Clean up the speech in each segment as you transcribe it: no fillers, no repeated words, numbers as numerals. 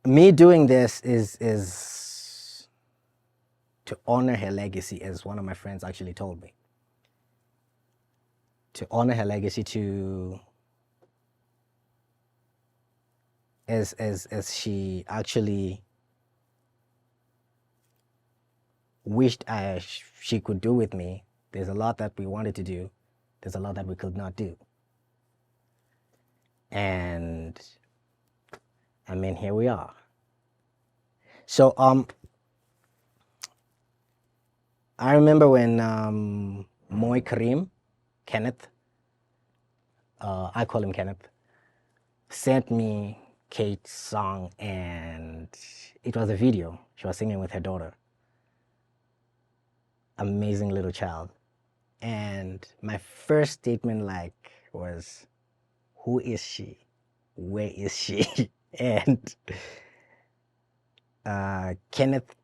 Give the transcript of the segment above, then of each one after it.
me doing this is to honor her legacy, as one of my friends actually told me. To honor her legacy, to as she actually wished she could do with me. There's a lot that we wanted to do. There's a lot that we could not do. And I mean, here we are. So I remember when Moy Kareem, Kenneth, I call him Kenneth, sent me Kate's song, and it was a video. She was singing with her daughter. Amazing little child. And my first statement was, who is she? Where is she? And Kenneth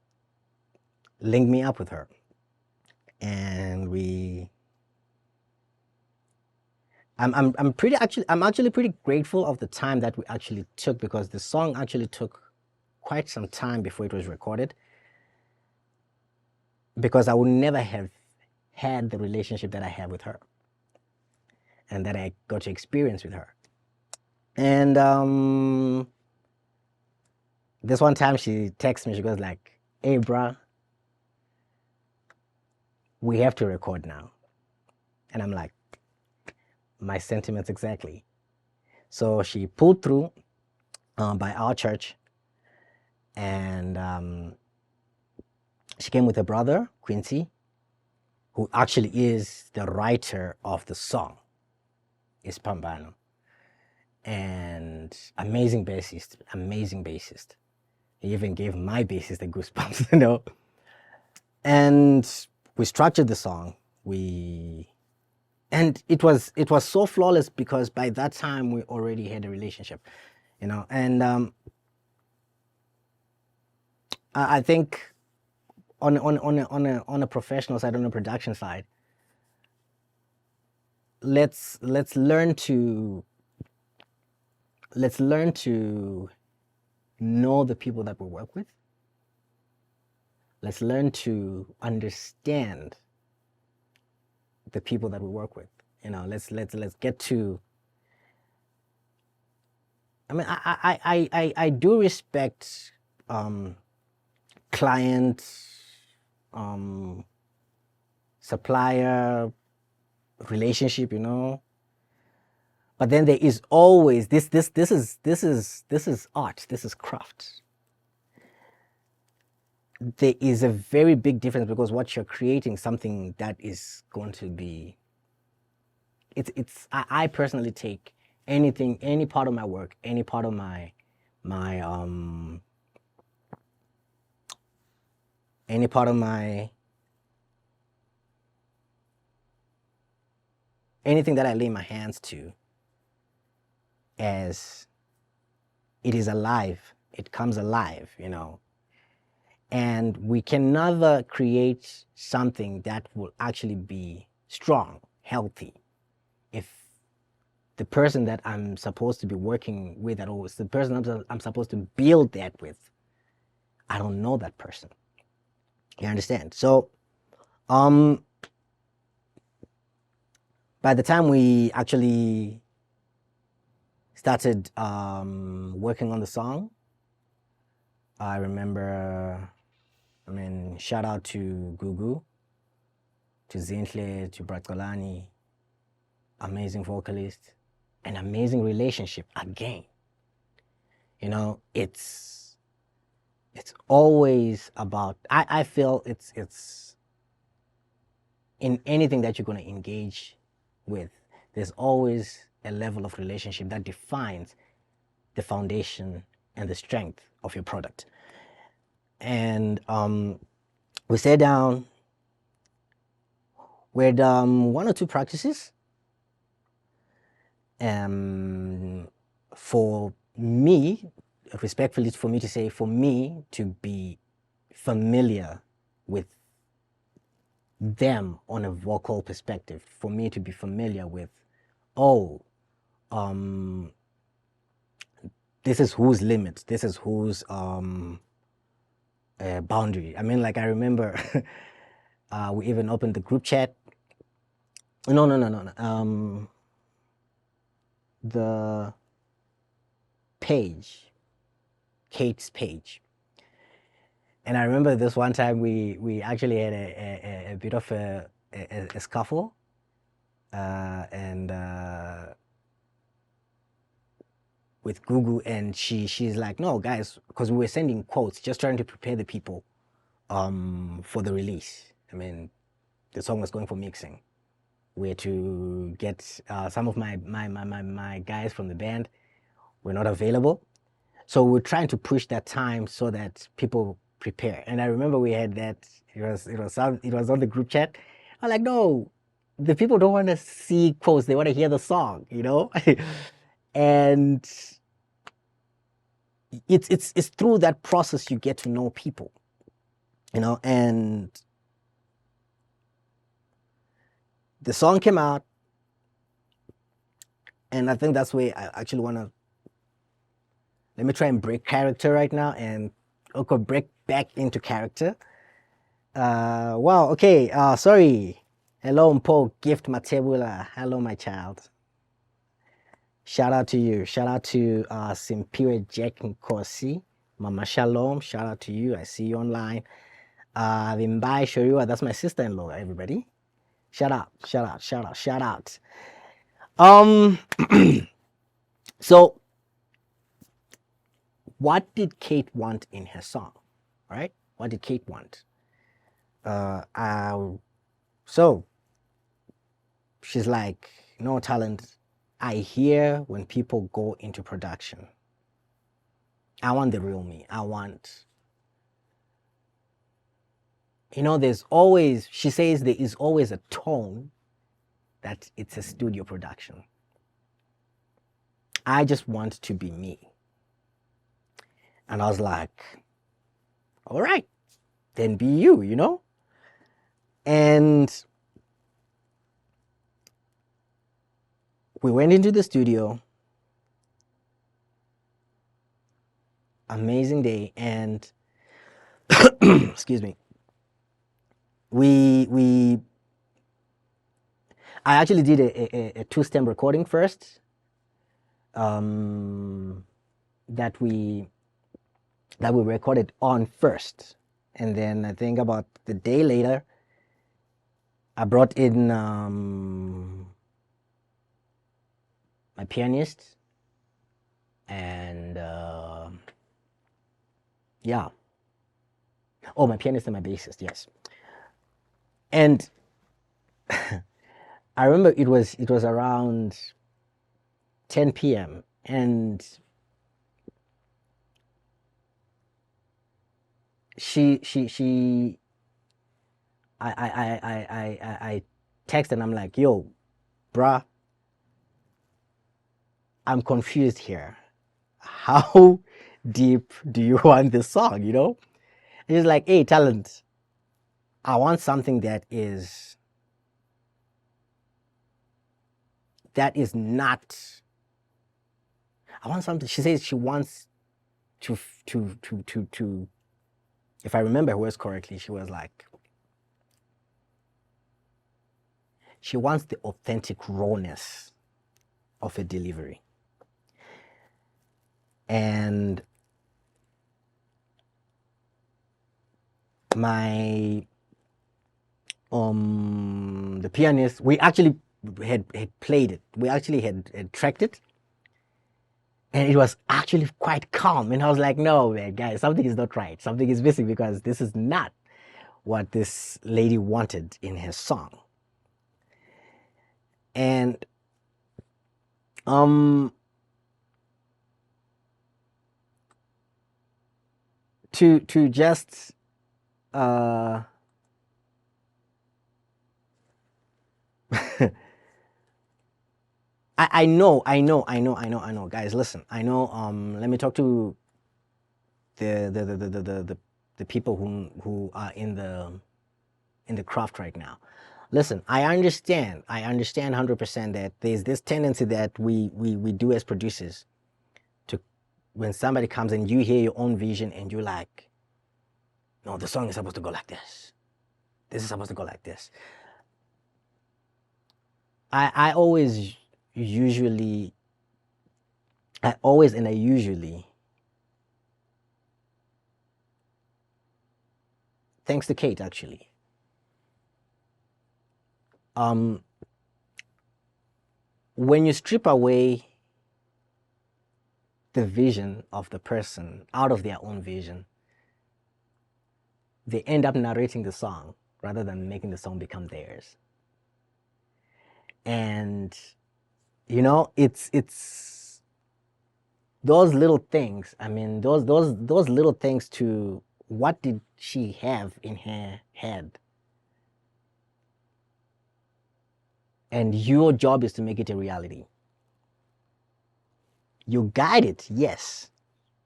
linked me up with her, and I'm actually pretty grateful of the time that we actually took, because the song actually took quite some time before it was recorded, because I would never have had the relationship that I have with her and that I got to experience with her. And this one time she texts me, she goes like, hey bruh, we have to record now. And I'm like, my sentiments exactly. So she pulled through by our church, and she came with her brother, Quincy, who actually is the writer of the song, Isiphambano. And amazing bassist. He even gave my bassist the goosebumps, you know. And we structured the song. And it was so flawless, because by that time we already had a relationship, you know. And I think on a professional side, on a production side, let's learn to know the people that we work with. Let's learn to understand the people that we work with. You know, let's get to. I mean, I do respect client, supplier relationship, you know. But then there is always this is art. This is craft. There is a very big difference, because what you're creating, something that is going to be. I personally take anything, any part of my work, any part of any part of my anything that I lay my hands to, as it is alive, it comes alive, you know. And we can never create something that will actually be strong, healthy, if the person that I'm supposed to be working with at all, the person I'm supposed to build that with, I don't know that person. You understand? So by the time we actually started working on the song, I remember, I mean, shout out to Gugu, to Zinhle, to Bratkolani, amazing vocalist, an amazing relationship again. You know, it's always about, I feel it's in anything that you're going to engage with, there's always a level of relationship that defines the foundation and the strength of your product. And we sat down with one or two practices for me, respectfully, for me to say, for me to be familiar with them on a vocal perspective, for me to be familiar with, this is whose limits, this is whose boundary. I mean, like, I remember we even opened the group chat. No. The page, Kate's page. And I remember this one time we actually had a bit of a scuffle, and with Google, and she's like, no guys, because we were sending quotes, just trying to prepare the people for the release. I mean, the song was going for mixing. We had to get some of my guys from the band were not available, so we're trying to push that time so that people prepare. And I remember we had that, it was on the group chat. I'm like, no, the people don't want to see quotes, they want to hear the song, you know. And it's through that process you get to know people, you know. And the song came out, and I think that's where I actually want to, let me try and break character right now, and okay, break back into character. Wow, okay, sorry. Hello, Mpo, Gift Matebula. Hello, my child. Shout out to you. Shout out to Simpire Jack Nkosi. Mama Shalom, shout out to you. I see you online. Vimbai Shoriwa, that's my sister-in-law, everybody. Shout out, shout out, shout out, shout out. So what did Kate want in her song, right? What did Kate want? So she's like, no talent. I hear when people go into production. I want the real me. I want, you know, there's always, she says there is always a tone that it's a studio production. I just want to be me. And I was like, all right, then be you, you know? And we went into the studio. Amazing day. And excuse me. I actually did a two-stem recording first, that we recorded on first, and then I think about the day later, I brought in my pianist, and yeah, oh, my pianist and my bassist, yes. And I remember it was around 10 p.m. and I text, and I'm like, yo, bruh, I'm confused here. How deep do you want this song, you know? And he's like, hey, talent, I want something that is not, I want something, she says she wants to, if I remember her words correctly, she was like, she wants the authentic rawness of a delivery. And my the pianist, we actually had played it. We actually had tracked it, and it was actually quite calm. And I was like, no, man, guys, something is not right. Something is missing, because this is not what this lady wanted in her song. And to just I know, guys, listen, I know, let me talk to the people who are in the craft right now. Listen, I understand 100% that there's this tendency that we do as producers when somebody comes and you hear your own vision and you're like, no, the song is supposed to go like this. This is supposed to go like this. I usually, thanks to Kate actually, when you strip away the vision of the person out of their own vision, they end up narrating the song rather than making the song become theirs. And you know, it's those little things. I mean, those little things to what did she have in her head? And your job is to make it a reality. You guide it, yes.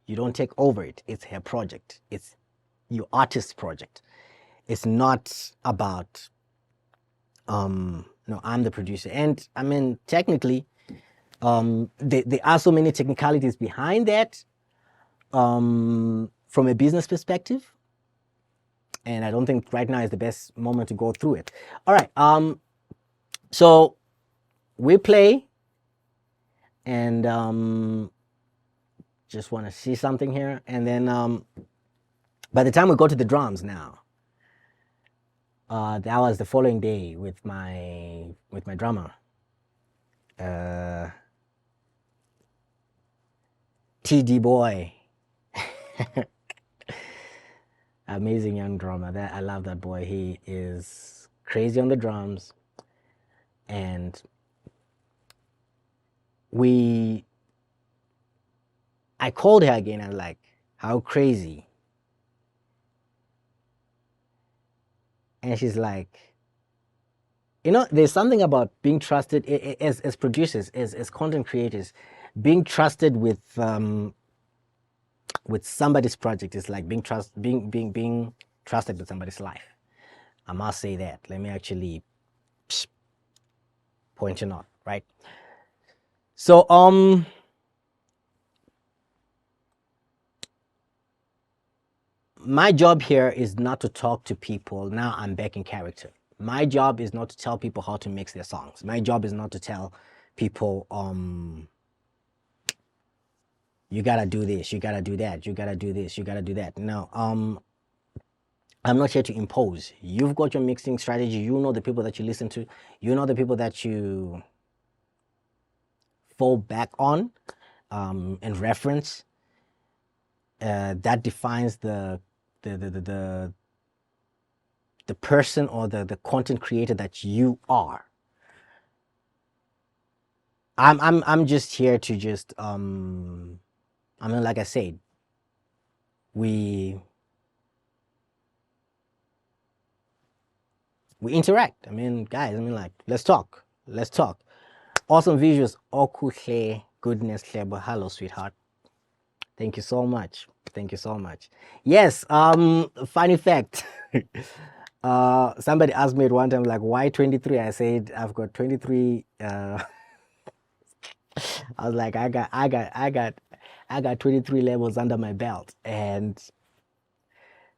You don't take over it. It's her project. It's your artist's project. It's not about, no, I'm the producer. And I mean, technically, there are so many technicalities behind that from a business perspective. And I don't think right now is the best moment to go through it. All right. So we play, and just want to see something here. And then by the time we go to the drums now, that was the following day with my drummer, TD boy. Amazing young drummer. I love that boy. He is crazy on the drums. And I called her again and like, how crazy? And she's like, you know, there's something about being trusted as producers, as content creators, being trusted with somebody's project is like being trusted with somebody's life. I must say that. Let me actually point you out, right? So my job here is not to talk to people. Now I'm back in character. My job is not to tell people how to mix their songs. My job is not to tell people, you gotta do this, you gotta do that, you gotta do this, you gotta do that. No, I'm not here to impose. You've got your mixing strategy. You know the people that you listen to. You know the people that you fall back on and reference. That defines the person or the content creator that you are. I'm just here to just I mean, like I said, we interact. I mean, guys, I mean, like, let's talk. Awesome visuals. Okuhle, goodness, Klebo. Hello, sweetheart. Thank you so much. Yes, funny fact. Somebody asked me at one time, like, why 23? I said, I've got 23. I was like, I got 23 levels under my belt. And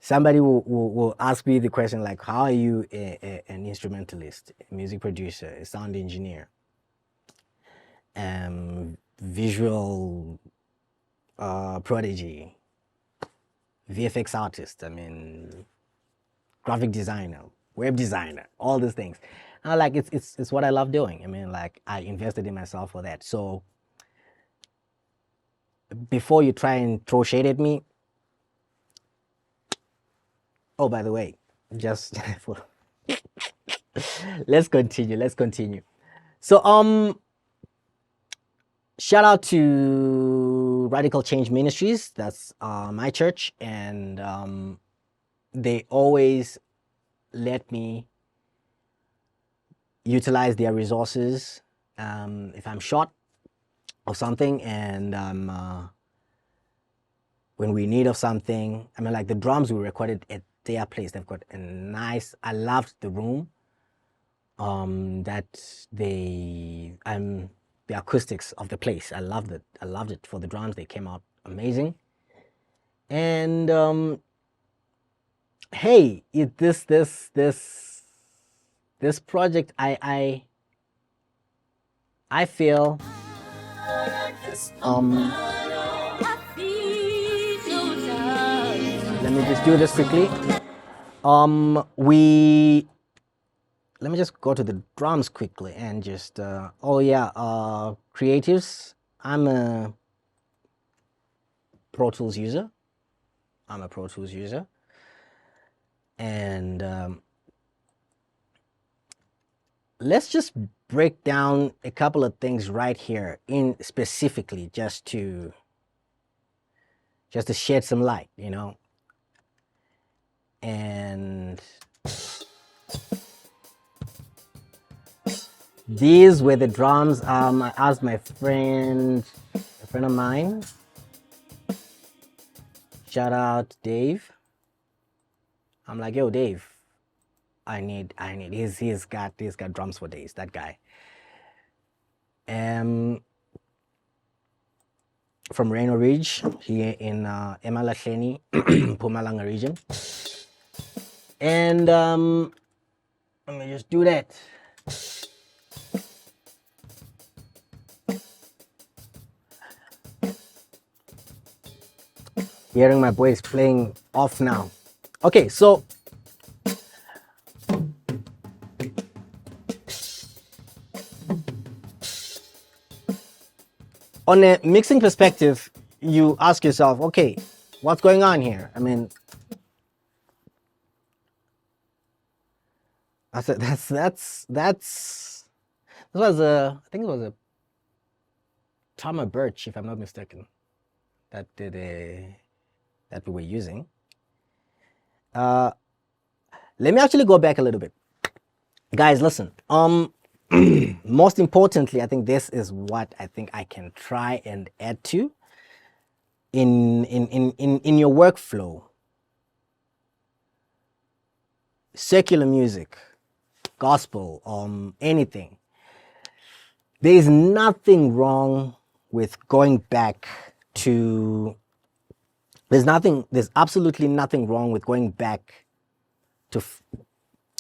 somebody will ask me the question, like, how are you an instrumentalist, a music producer, a sound engineer, visual prodigy, VFX artist, I mean, graphic designer, web designer, all these things. And like, it's what I love doing. I mean, like, I invested in myself for that. So before you try and throw shade at me, oh, by the way, just for let's continue. So shout out to Radical Change Ministries. That's my church, and they always let me utilize their resources if I'm short of something, and when we need of something. I mean, like the drums we recorded at their place. They've got a nice. I loved the room. The acoustics of the place. I loved it. For the drums. They came out amazing. And hey, this project, I feel let me just do this quickly. Let me just go to the drums quickly and just oh yeah, creatives. I'm a Pro Tools user. And let's just break down a couple of things right here in specifically just to shed some light, you know. And these were the drums. I asked a friend of mine, shout out Dave. I'm like, yo, Dave, I need he's got drums for days, that guy. From Reno Ridge here in Emalahleni, Mpumalanga region. And let me just do that. Hearing my voice playing off now. Okay, so on a mixing perspective, you ask yourself, okay, what's going on here? I mean, I said that was I think it was a Thomas Birch, if I'm not mistaken, that did that we were using. Let me actually go back a little bit, guys. Listen. Most importantly, I think this is what I think I can try and add to in your workflow. Secular music, gospel, anything. There is nothing wrong with going back to. There's absolutely nothing wrong with going back to,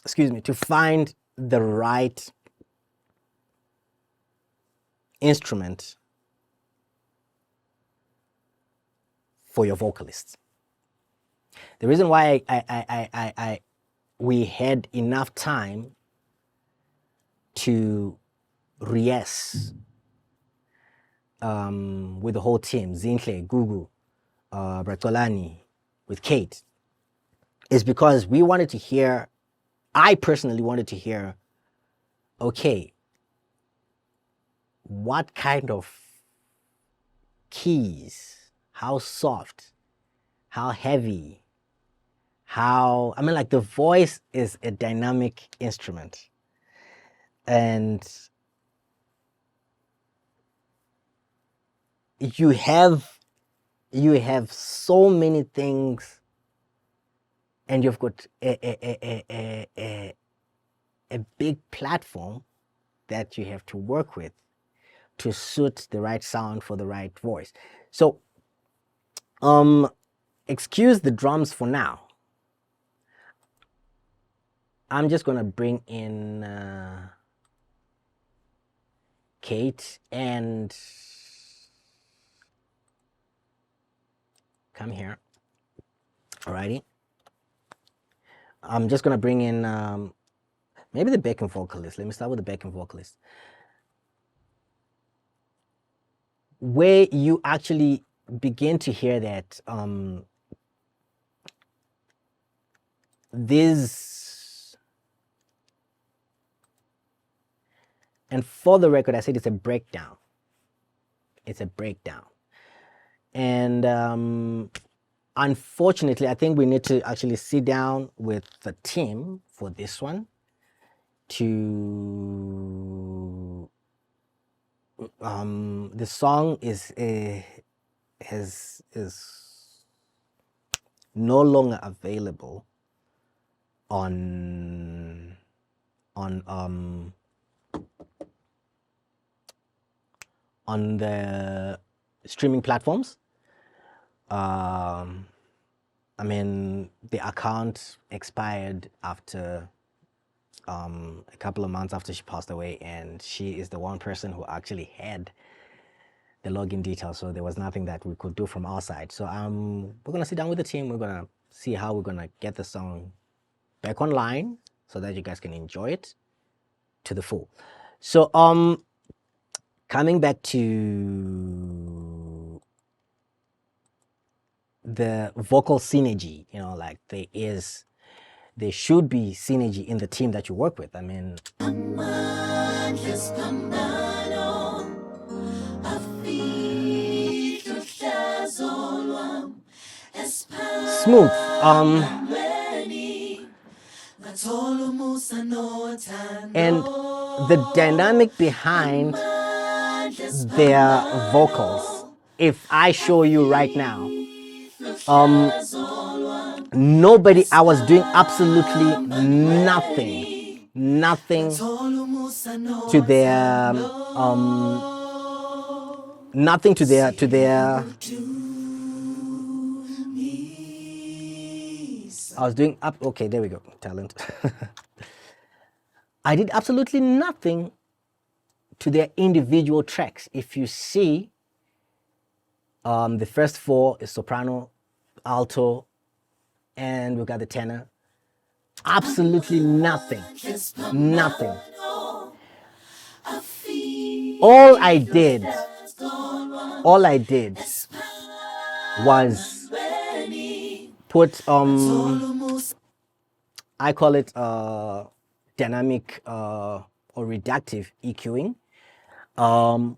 to find the right instrument for your vocalists. The reason why we had enough time to rehearse with the whole team, Zinhle, Gugu, Bratolani, with Kate, is because we wanted to hear, I personally wanted to hear, okay, what kind of keys, how soft, how heavy, like the voice is a dynamic instrument. And you have so many things, and you've got a big platform that you have to work with to suit the right sound for the right voice. So excuse the drums for now. I'm just gonna bring in Kate and come here. Alrighty. I'm just gonna bring in maybe the backing vocalist. Let me start with the backing vocalist, where you actually begin to hear that this, and for the record, I said it's a breakdown. It's a breakdown. And unfortunately, I think we need to actually sit down with the team for this one to the song is no longer available on the streaming platforms. I mean, the account expired after a couple of months after she passed away, and she is the one person who actually had the login details, so there was nothing that we could do from our side. So we're gonna sit down with the team. We're gonna see how we're gonna get the song back online so that you guys can enjoy it to the full. So coming back to the vocal synergy, you know, like there should be synergy in the team that you work with. I mean, smooth. And the dynamic behind their vocals, if I show you right now, nobody, I was doing absolutely nothing to their nothing to their I was doing up. Okay, there we go. Talent. I did absolutely nothing to their individual tracks. If you see, the first four is soprano, alto, and we got the tenor. Absolutely nothing. Nothing. All I did was put I call it dynamic or reductive EQing,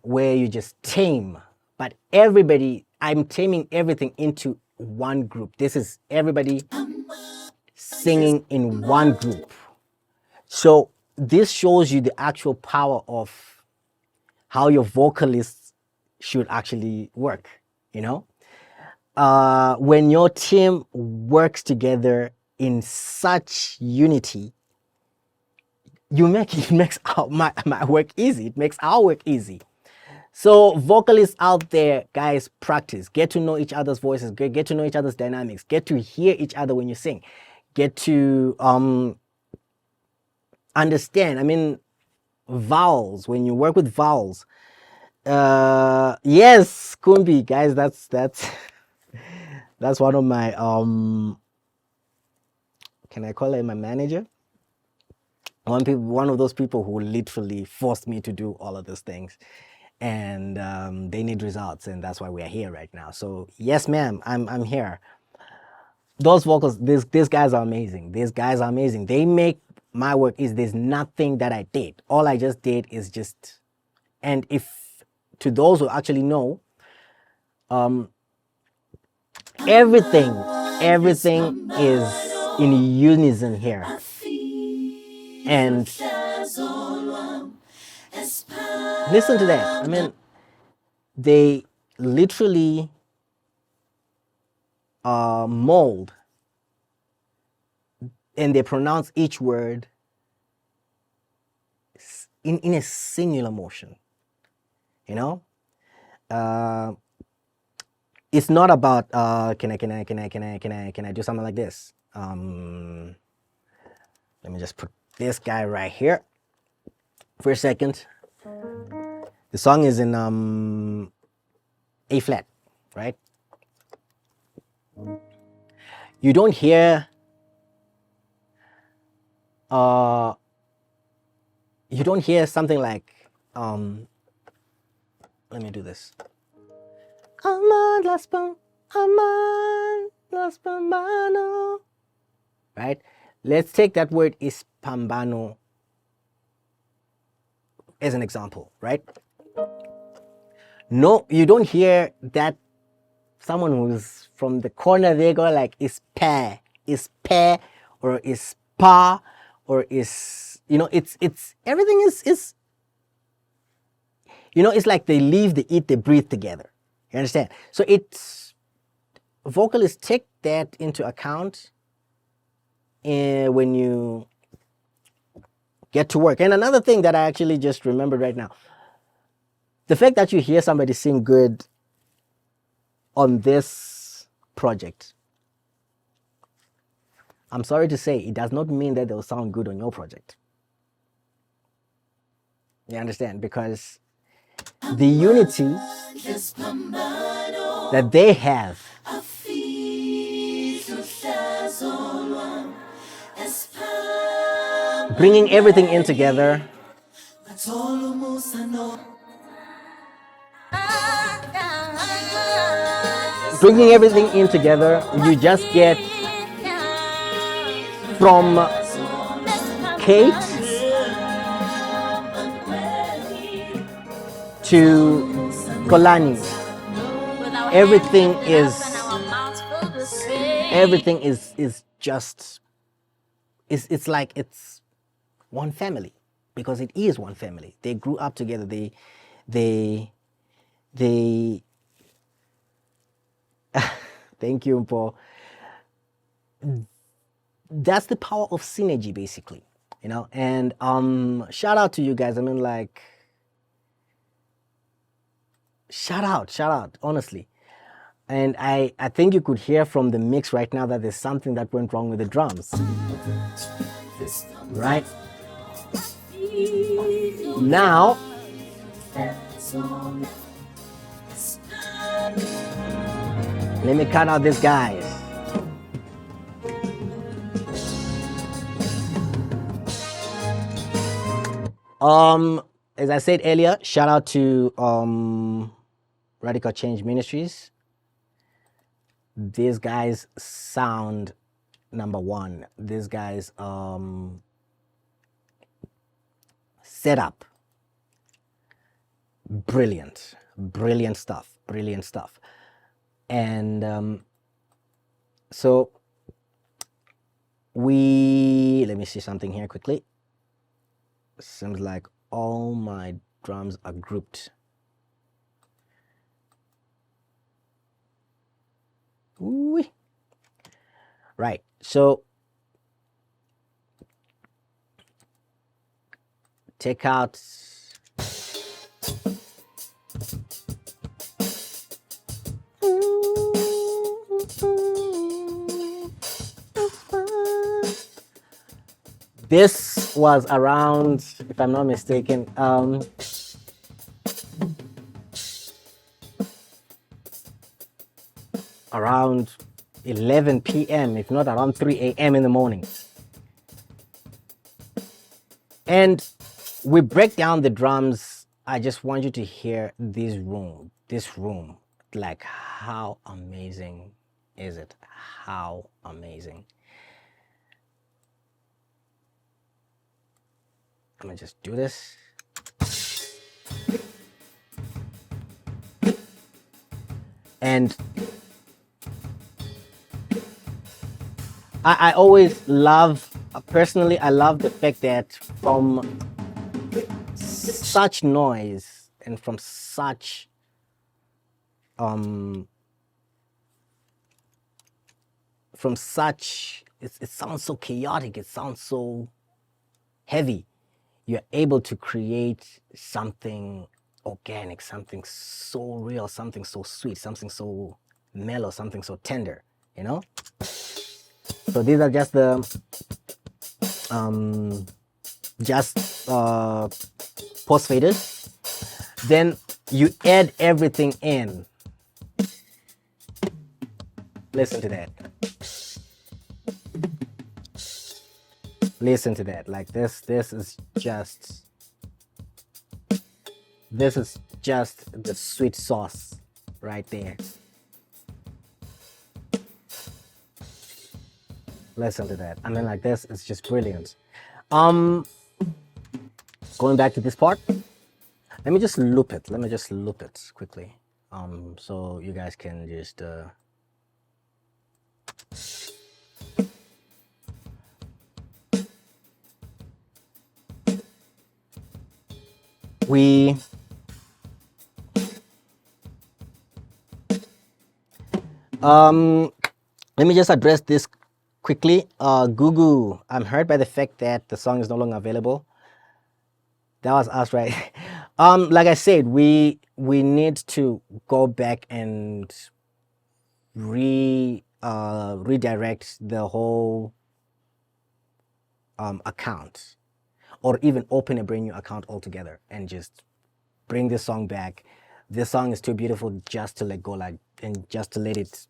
where you just tame, but everybody, I'm taming everything into one group. This is everybody singing in one group. So this shows you the actual power of how your vocalists should actually work, you know? When your team works together in such unity, it makes my work easy. It makes our work easy. So vocalists out there, guys, practice. Get to know each other's voices. Get to know each other's dynamics. Get to hear each other when you sing. Get to understand. I mean, vowels. When you work with vowels, yes, Kumbi, guys, that's that's one of my can I call it my manager? One of those people who literally forced me to do all of those things, and they need results, and that's why we are here right now. So yes, ma'am, I'm here. Those vocals, these guys are amazing. These guys are amazing. They make my work easy. There's nothing that I did. All I just did is just, and if to those who actually know, everything is in unison here. And listen to that. I mean, they literally mold and they pronounce each word in a singular motion, you know? It's not about can I do something like this? Let me just put this guy right here for a second. The song is in A flat, right? You don't hear something like let me do this. Isiphambano. Right? Let's take that word Isiphambano as an example, right? No, you don't hear that someone who's from the corner they go like is pair, or is pa, or is, you know, it's everything is you know, it's like they live, they eat, they breathe together. You understand? So it's vocalists take that into account when you get to work. And another thing that I actually just remembered right now, the fact that you hear somebody sing good on this project, I'm sorry to say, it does not mean that they'll sound good on your project. You understand? Because the unity that they have bringing everything in together, you just get from Kate to Kolani. Everything is just, it's like it's one family, because it is one family. They grew up together. They thank you, Paul. That's the power of synergy, basically, you know. And shout out to you guys. I mean, like, shout out, honestly. And I think you could hear from the mix right now that there's something that went wrong with the drums, right? Now, let me cut out this, guys. As I said earlier, shout out to Radical Change Ministries. These guys sound number one. These guys setup, brilliant stuff. And so let me see something here quickly. Seems like all my drums are grouped. Ooh. Right, so take out this was around, if I'm not mistaken, around 11 p.m., if not around 3 a.m. in the morning. And we break down the drums. I just want you to hear this room, like, how amazing is it? How amazing. I'm gonna just do this. And I always love, personally, I love the fact that from such noise and from such it sounds so chaotic, it sounds so heavy, you're able to create something organic, something so real, something so sweet, something so mellow, something so tender, you know. So these are just the post faders. Then you add everything in. Listen to that. Listen to that. Like this is just the sweet sauce right there. Listen to that. I mean, like, this is just brilliant. Going back to this part, let me just loop it quickly, so you guys can just let me just address this quickly. Gugu, I'm hurt by the fact that the song is no longer available. That was us, right? Like I said, we need to go back and redirect the whole account, or even open a brand new account altogether and just bring this song back. This song is too beautiful just to let go, like, and just to let it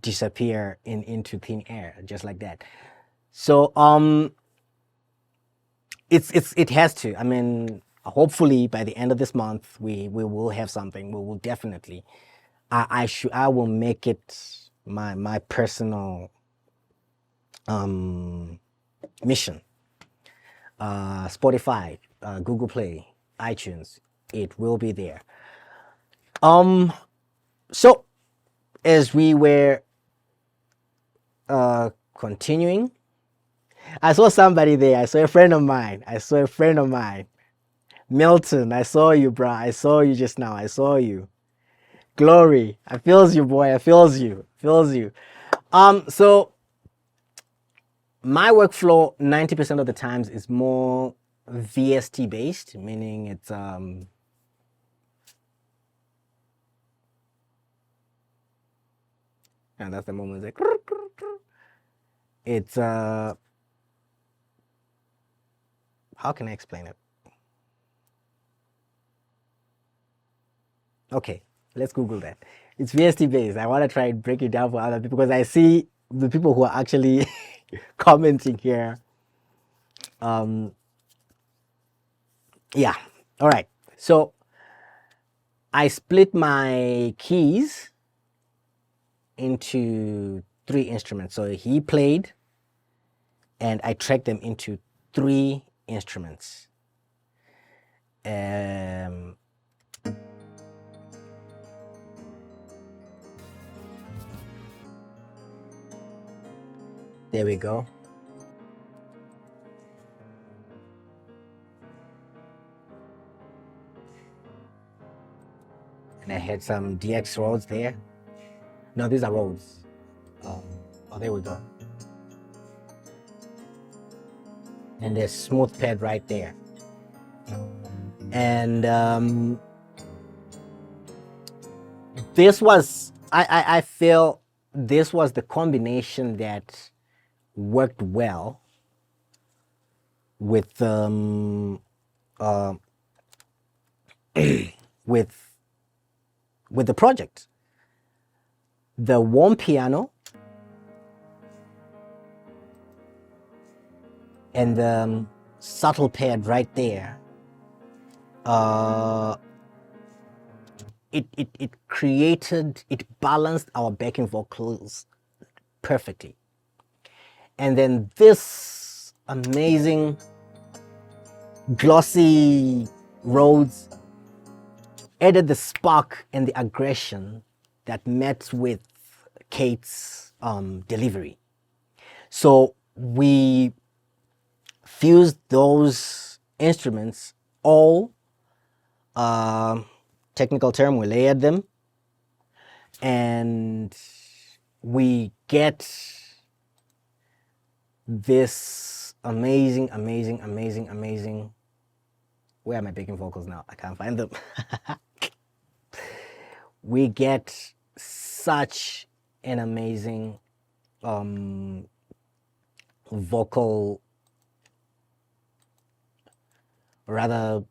disappear into thin air, just like that. So it has to. I mean, hopefully by the end of this month we will have something. We will definitely. I will make it my personal mission. Spotify, Google Play, iTunes, it will be there. So as we were continuing, I saw somebody there. I saw a friend of mine. Milton, I saw you, bro. I saw you just now. I saw you. Glory, I feels you, boy. I feels you. So my workflow 90% of the times is more VST based, meaning it's and that's the moment it's like it's how can I explain it? Okay, let's Google that. It's VST based. I want to try and break it down for other people because I see the people who are actually commenting here. Yeah, all right. So I split my keys into 3 instruments. So he played and I tracked them into 3 instruments. There we go. And I had some DX Rhodes there. No, these are Rhodes. Oh, there we go. And there's smooth pad right there. And this was, I feel this was the combination that worked well with with the project. The warm piano and the subtle pad right there. It balanced our backing vocals perfectly. And then this amazing glossy Rhodes added the spark and the aggression that met with Kate's delivery. So we fused those instruments, all technical term, we layered them, and we get this amazing, where are my backing vocals now? I can't find them. We get such an amazing vocal, rather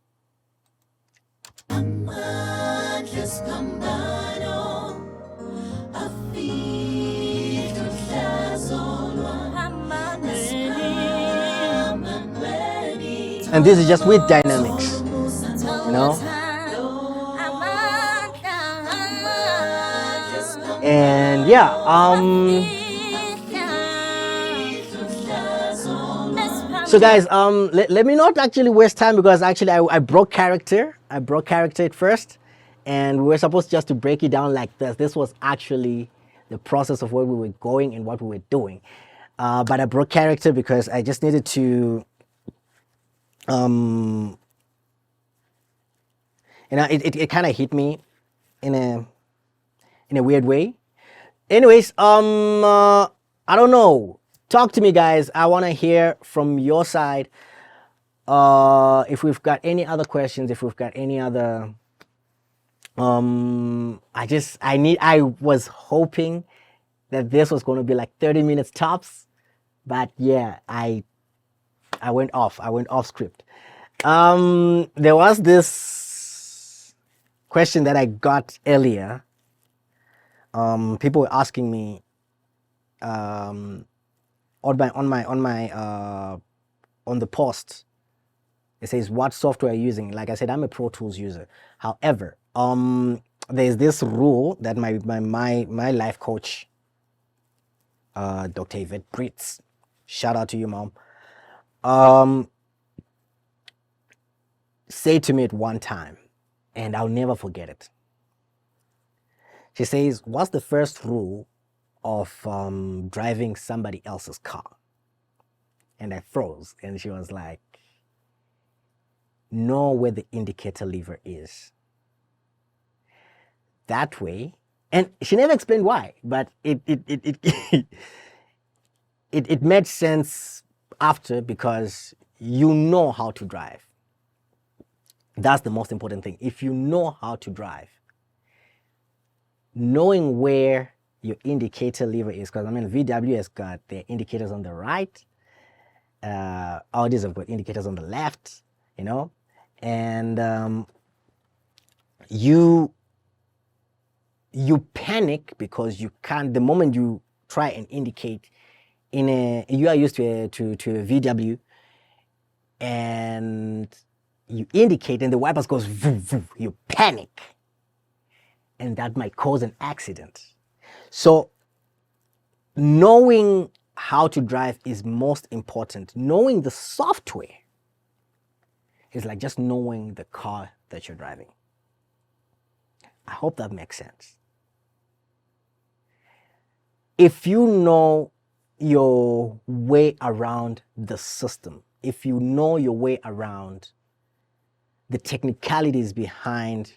and this is just with dynamics, you know. And yeah, so guys, let me not actually waste time, because actually I broke character. I broke character at first, and we were supposed just to break it down like this. This was actually the process of where we were going and what we were doing. But I broke character because I just needed to, you know, it kind of hit me in a weird way. Anyways, I don't know. Talk to me, guys. I want to hear from your side. If we've got any other questions, if we've got any other I was hoping that this was going to be like 30 minutes tops, but yeah, I went off script. There was this question that I got earlier. People were asking me on the post. It says, what software are you using? Like I said, I'm a Pro Tools user. However, there's this rule that my life coach, Dr. Yvette Brits, shout out to you, Mom, said to me at one time, and I'll never forget it. She says, what's the first rule of driving somebody else's car? And I froze, and she was like, know where the indicator lever is. That way, and she never explained why, but it made sense after, because you know how to drive. That's the most important thing. If you know how to drive, knowing where your indicator lever is, because I mean VW has got their indicators on the right, Audis have got indicators on the left, you know, and you panic because you can't. The moment you try and indicate you are used to a VW, and you indicate and the wipers goes vroom, vroom, you panic, and that might cause an accident. So knowing how to drive is most important. Knowing the software is like just knowing the car that you're driving. I hope that makes sense. If you know your way around the system, if you know your way around the technicalities behind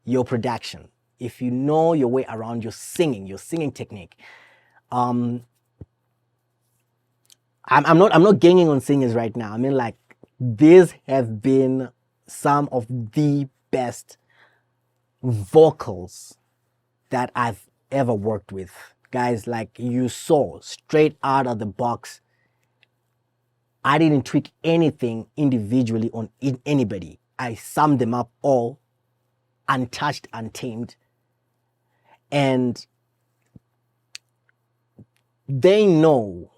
your production, if you know your way around your singing technique, I'm not gaining on singers right now. I mean, like, these have been some of the best vocals that I've ever worked with. Guys, like you saw, straight out of the box, I didn't tweak anything individually on anybody. I summed them up all, untouched, untamed, and they know.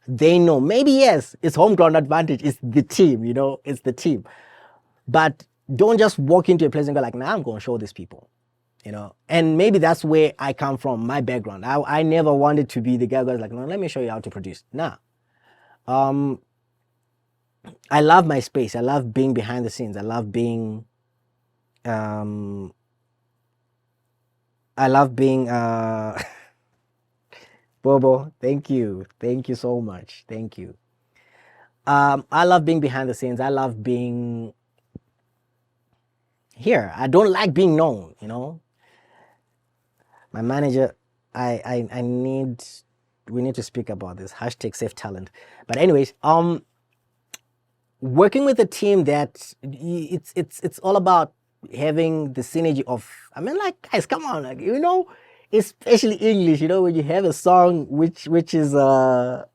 Maybe, yes, it's home ground advantage. It's the team, you know, it's the team. But don't just walk into a place and go like, nah, I'm going to show these people, you know. And maybe that's where I come from, my background. I never wanted to be the guy who's like, no, let me show you how to produce. Nah. I love my space. I love being behind the scenes. I love being Bobo, thank you so much, thank you. I love being behind the scenes. I love being here. I don't like being known, you know. My manager, we need to speak about this, hashtag save talent. But anyways, working with a team that it's all about having the synergy of, I mean, like, guys, come on, like, you know, especially English, you know, when you have a song which is oh,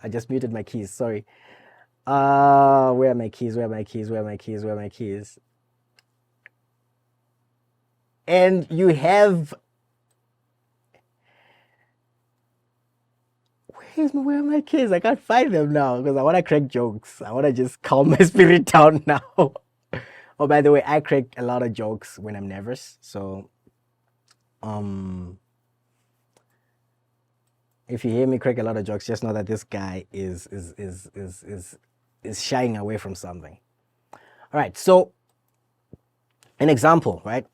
I just muted my keys, sorry. Where are my keys? And you have, where are my keys? I can't find them now because I want to crack jokes. I want to just calm my spirit down now. Oh, by the way, I crack a lot of jokes when I'm nervous. So, if you hear me crack a lot of jokes, just know that this guy is shying away from something. All right, so an example, right?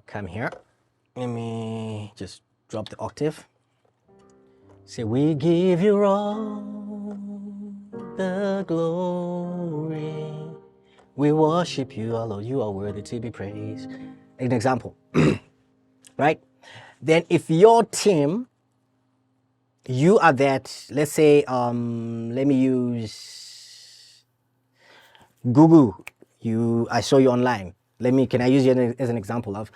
Come here. Let me just drop the octave. Say, we give you all the glory. We worship you, although you are worthy to be praised. An example. right? Then if your team, you are that, let's say, let me use Google. I saw you online. Can I use you as an example of,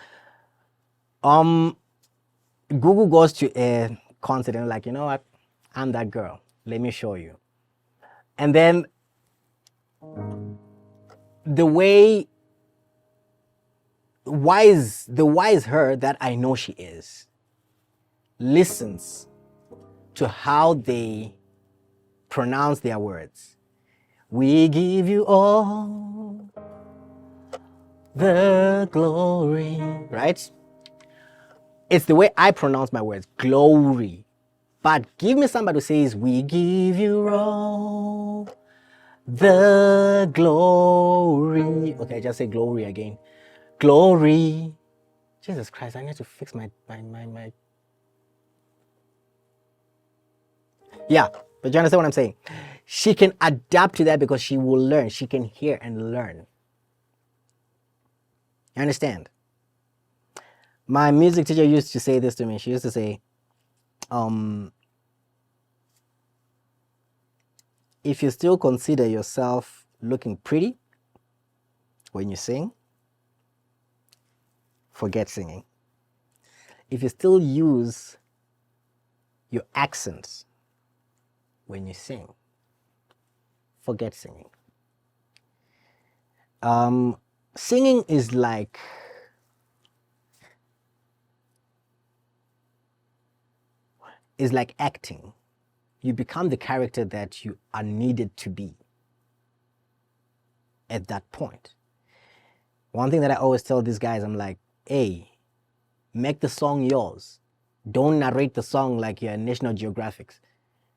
Google goes to a concert and like, you know what, I'm that girl. Let me show you. And then the wise her that I know she is, listens to how they pronounce their words. We give you all the glory, right? It's the way I pronounce my words, glory. But give me somebody who says, we give you all the glory. Okay, just say glory again. Glory. Jesus Christ, I need to fix my. Yeah, but you understand what I'm saying? She can adapt to that because she will learn. She can hear and learn. You understand? My music teacher used to say this to me. She used to say, if you still consider yourself looking pretty when you sing, forget singing. If you still use your accents when you sing, forget singing. Singing is like acting. You become the character that you are needed to be at that point. One thing that I always tell these guys, I'm like, hey, make the song yours. Don't narrate the song like you're National Geographic.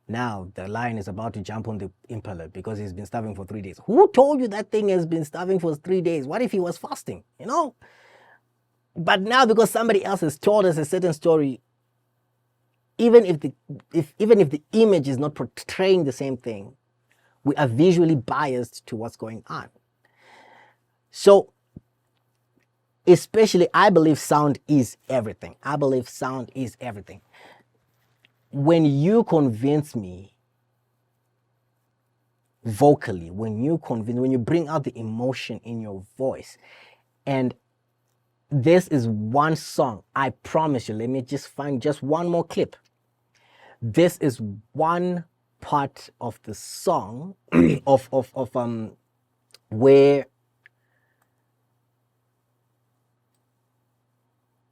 Now the lion is about to jump on the impala because he's been starving for 3 days. Who told you that thing has been starving for 3 days? What if he was fasting? You know? But now because somebody else has told us a certain story, even if the image is not portraying the same thing, we are visually biased to what's going on. So, especially, I believe sound is everything. I believe sound is everything. When you convince me vocally, when you bring out the emotion in your voice, and this is one song, I promise you, let me just find just one more clip. This is one part of the song where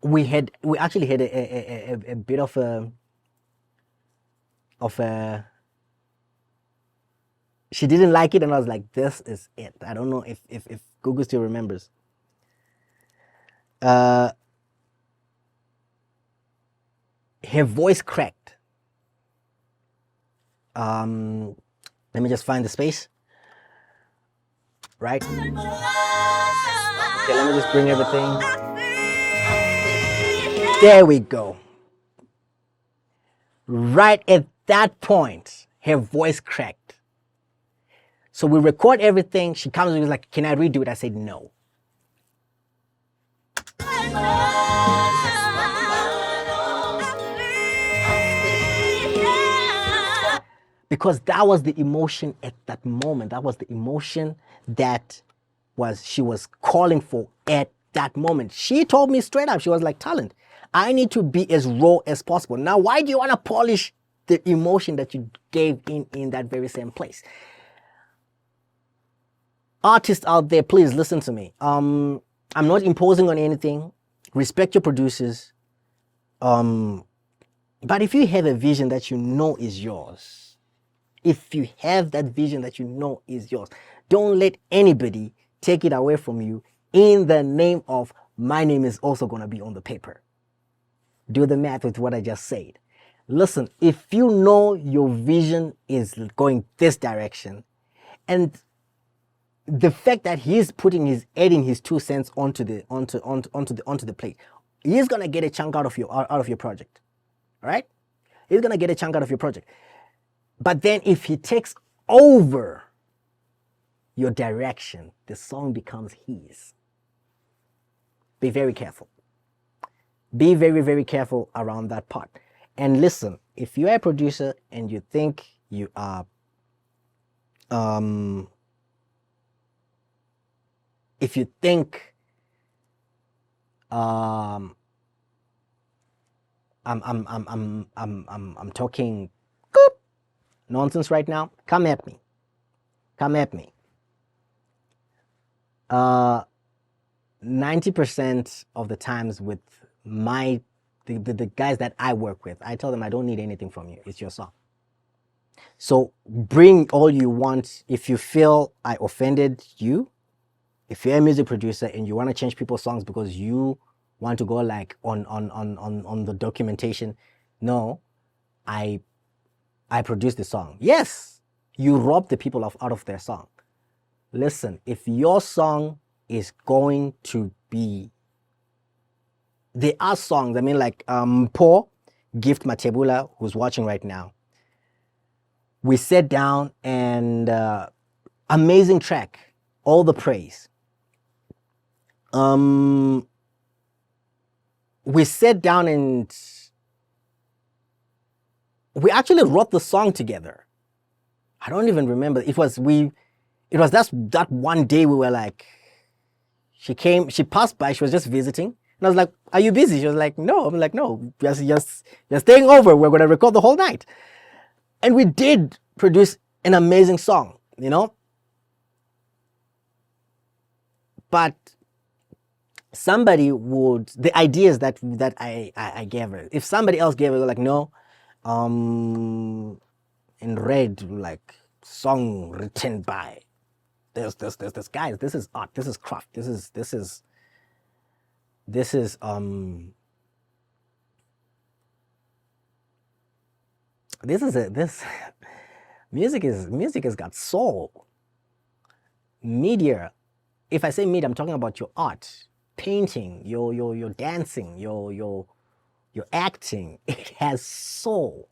we actually had a bit of a she didn't like it, and I was like, this is it. I don't know if Google still remembers. Her voice cracked. Let me just find the space. Right? Okay, let me just bring everything. There we go. Right at that point, her voice cracked. So we record everything. She comes and was like, can I redo it? I said, no. Because that was the emotion at that moment. That was the emotion that she was calling for at that moment. She told me straight up, she was like, Talent, I need to be as raw as possible. Now, why do you want to polish the emotion that you gave in that very same place? Artists out there, please listen to me. I'm not imposing on anything. Respect your producers. But if you have a vision that you know is yours, if you have that vision that you know is yours, don't let anybody take it away from you in the name of, my name is also going to be on the paper. Do the math with what I just said. Listen, if you know your vision is going this direction, and the fact that he's adding his 2 cents onto the plate, he's going to get a chunk out of your project. All right? He's going to get a chunk out of your project. But then if he takes over your direction, the song becomes his. Be very careful. Be very, very careful around that part. And listen, if you are a producer and you think you are if you think I'm talking nonsense right now, come at me. Come at me. 90% of the times with the guys that I work with, I tell them I don't need anything from you. It's your song. So bring all you want. If you feel I offended you, if you're a music producer and you want to change people's songs because you want to go like on the documentation, no, I produced the song. Yes, you robbed the people out of their song. Listen, if your song is going to be, there are songs, I mean, like Paul Gift Matebula, who's watching right now, we sat down and amazing track, all the praise. We sat down and we actually wrote the song together. I don't even remember. It was that one day we were like, she passed by, she was just visiting. And I was like, are you busy? She was like, no. I'm like, no, you're staying over. We're going to record the whole night. And we did produce an amazing song, you know? But somebody would, the ideas that I gave her, if somebody else gave her, like, no, in red, like, song written by this guys, this is art, this is craft, this is music has got soul. Media, if I say media, I'm talking about your art, painting, your dancing, your acting. It has soul.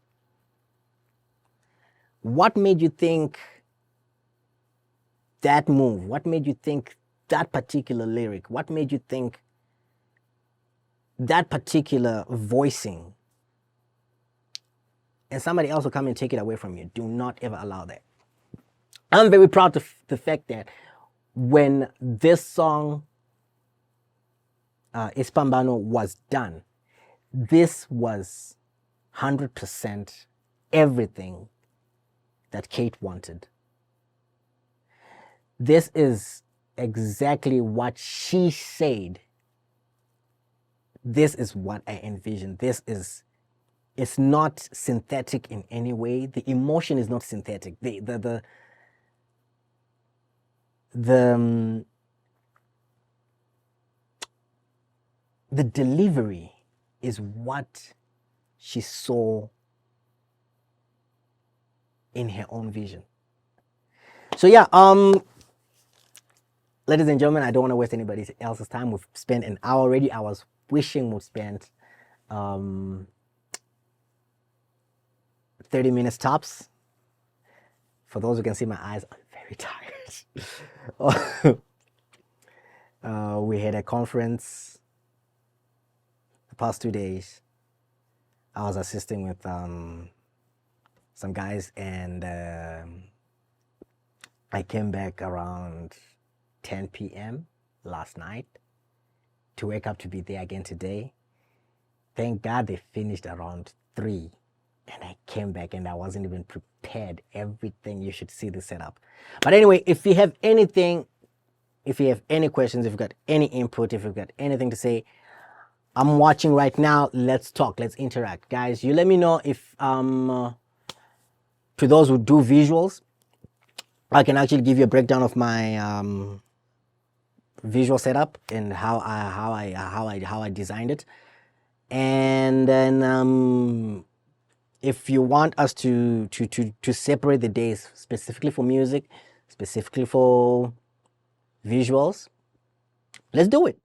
What made you think that move? What made you think that particular lyric? What made you think that particular voicing? And somebody else will come and take it away from you. Do not ever allow that. I'm very proud of the fact that when this song, Isiphambano, was done, this was 100% everything that Kate wanted. This is exactly what she said. This is what I envisioned. It's not synthetic in any way. The emotion is not synthetic. The delivery is what she saw in her own vision. So yeah, ladies and gentlemen, I don't want to waste anybody else's time. We've spent an hour already. I was wishing we'd spent 30 minutes tops. For those who can see my eyes, I'm very tired. We had a conference the past 2 days. I was assisting with some guys, and I came back around 10 p.m. last night to wake up to be there again today. Thank God they finished around 3. And I came back and I wasn't even prepared. Everything, you should see the setup. But anyway, if you have anything, if you have any questions, if you've got any input, if you've got anything to say, I'm watching right now. Let's talk. Let's interact. Guys, you let me know if, to those who do visuals, I can actually give you a breakdown of my visual setup and how I designed it. And then if you want us to separate the days specifically for music, specifically for visuals, let's do it.